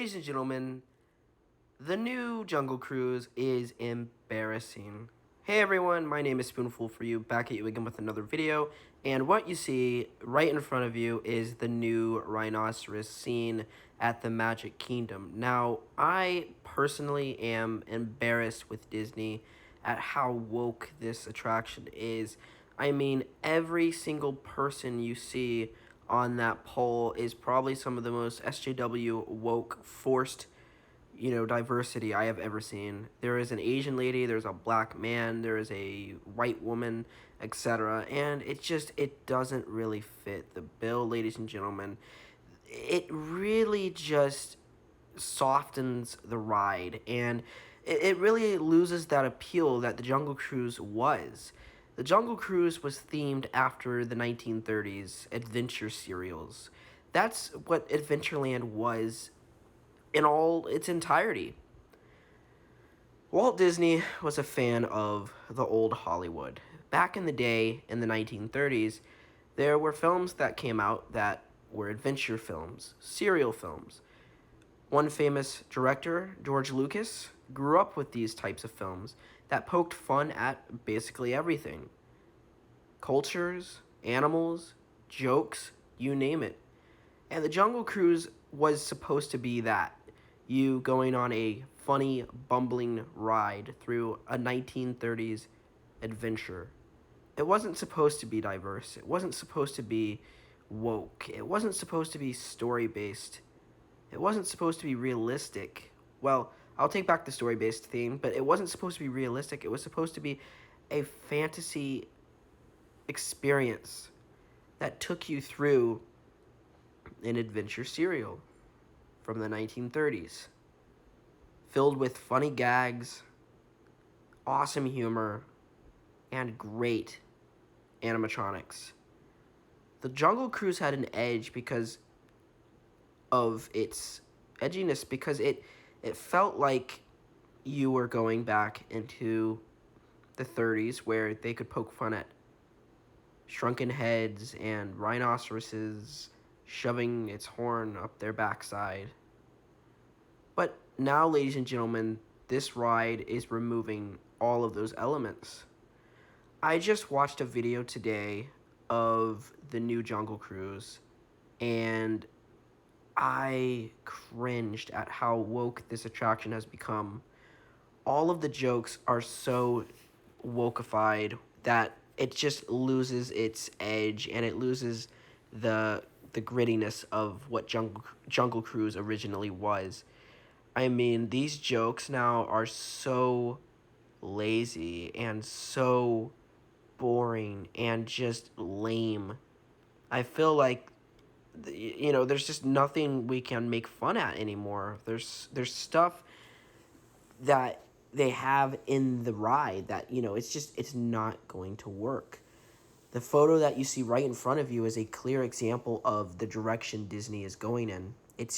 Ladies and gentlemen, the new Jungle Cruise is embarrassing. Hey everyone, my name is Spoonful for you, back at you again with another video, and what you see right in front of you is the new rhinoceros scene at the Magic Kingdom. Now, I personally am embarrassed with Disney at how woke this attraction is. I mean, every single person you see on that pole is probably some of the most SJW woke forced diversity I have ever seen. There is an Asian lady, there's a black man, there is a white woman, etc. And it doesn't really fit the bill, ladies and gentlemen. It really just softens the ride, and it really loses that appeal that the Jungle Cruise was. The Jungle Cruise was themed after the 1930s adventure serials. That's what Adventureland was in all its entirety. Walt Disney was a fan of the old Hollywood. Back in the day, in the 1930s, there were films that came out that were adventure films, serial films. One famous director, George Lucas, grew up with these types of films that poked fun at basically everything. Cultures, animals, jokes, you name it. And the Jungle Cruise was supposed to be that. You going on a funny, bumbling ride through a 1930s adventure. It wasn't supposed to be diverse. It wasn't supposed to be woke. It wasn't supposed to be story-based. It wasn't supposed to be realistic. Well, I'll take back the story-based theme, but it wasn't supposed to be realistic. It was supposed to be a fantasy experience that took you through an adventure serial from the 1930s, filled with funny gags, awesome humor, and great animatronics. The Jungle Cruise had an edge because of its edginess, because it felt like you were going back into the 30s where they could poke fun at shrunken heads and rhinoceroses shoving its horn up their backside. But now, ladies and gentlemen, this ride is removing all of those elements. I just watched a video today of the new Jungle Cruise, and I cringed at how woke this attraction has become. All of the jokes are so wokeified that it just loses its edge, and it loses the grittiness of what Jungle Cruise originally was. I mean, these jokes now are so lazy and so boring and just lame. I feel like there's just nothing we can make fun at anymore. There's stuff that they have in the ride that it's not going to work. The photo that you see right in front of you is a clear example of the direction Disney is going in. It's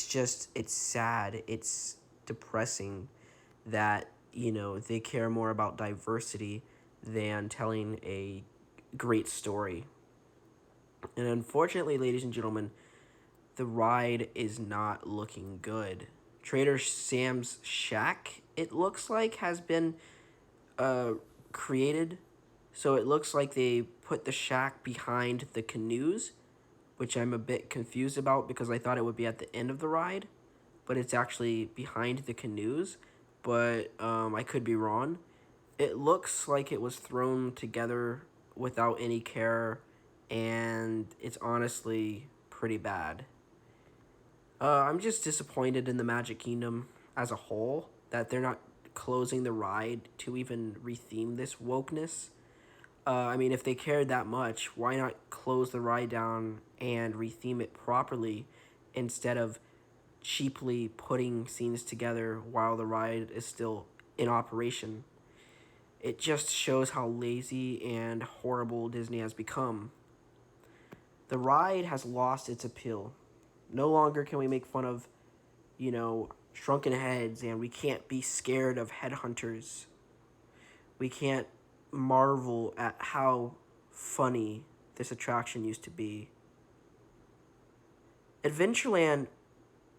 sad, it's depressing that, they care more about diversity than telling a great story. And unfortunately, ladies and gentlemen, the ride is not looking good. Trader Sam's shack, it looks like, has been created. So it looks like they put the shack behind the canoes, which I'm a bit confused about because I thought it would be at the end of the ride, but it's actually behind the canoes, but I could be wrong. It looks like it was thrown together without any care, and it's honestly pretty bad. I'm just disappointed in the Magic Kingdom as a whole that they're not closing the ride to even retheme this wokeness. I mean, if they cared that much, why not close the ride down and retheme it properly instead of cheaply putting scenes together while the ride is still in operation? It just shows how lazy and horrible Disney has become. The ride has lost its appeal. No longer can we make fun of, shrunken heads, and we can't be scared of headhunters. We can't marvel at how funny this attraction used to be. Adventureland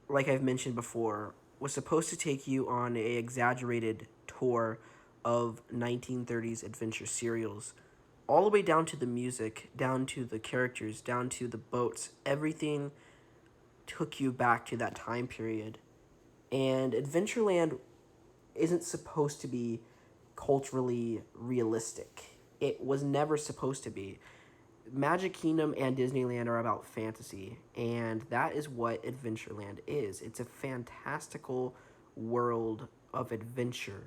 like I've mentioned before, was supposed to take you on a exaggerated tour of 1930s adventure serials, all the way down to the music, down to the characters, down to the boats. Everything took you back to that time period. And Adventureland isn't supposed to be culturally realistic. It was never supposed to be. Magic Kingdom and Disneyland are about fantasy, and that is what Adventureland is. It's a fantastical world of adventure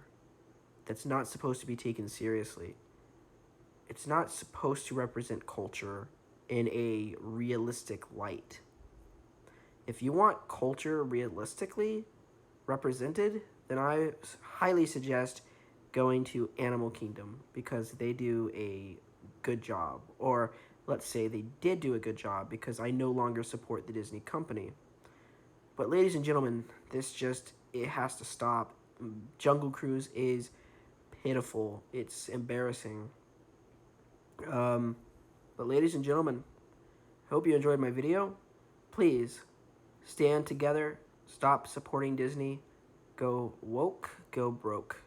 that's not supposed to be taken seriously. It's not supposed to represent culture in a realistic light. If you want culture realistically represented, then I highly suggest going to Animal Kingdom because they do a good job. Or let's say they did do a good job because I no longer support the Disney company. But ladies and gentlemen, it has to stop. Jungle Cruise is pitiful. It's embarrassing. Um, but ladies and gentlemen, I hope you enjoyed my video. Please stand together. Stop supporting Disney. Go woke, go broke.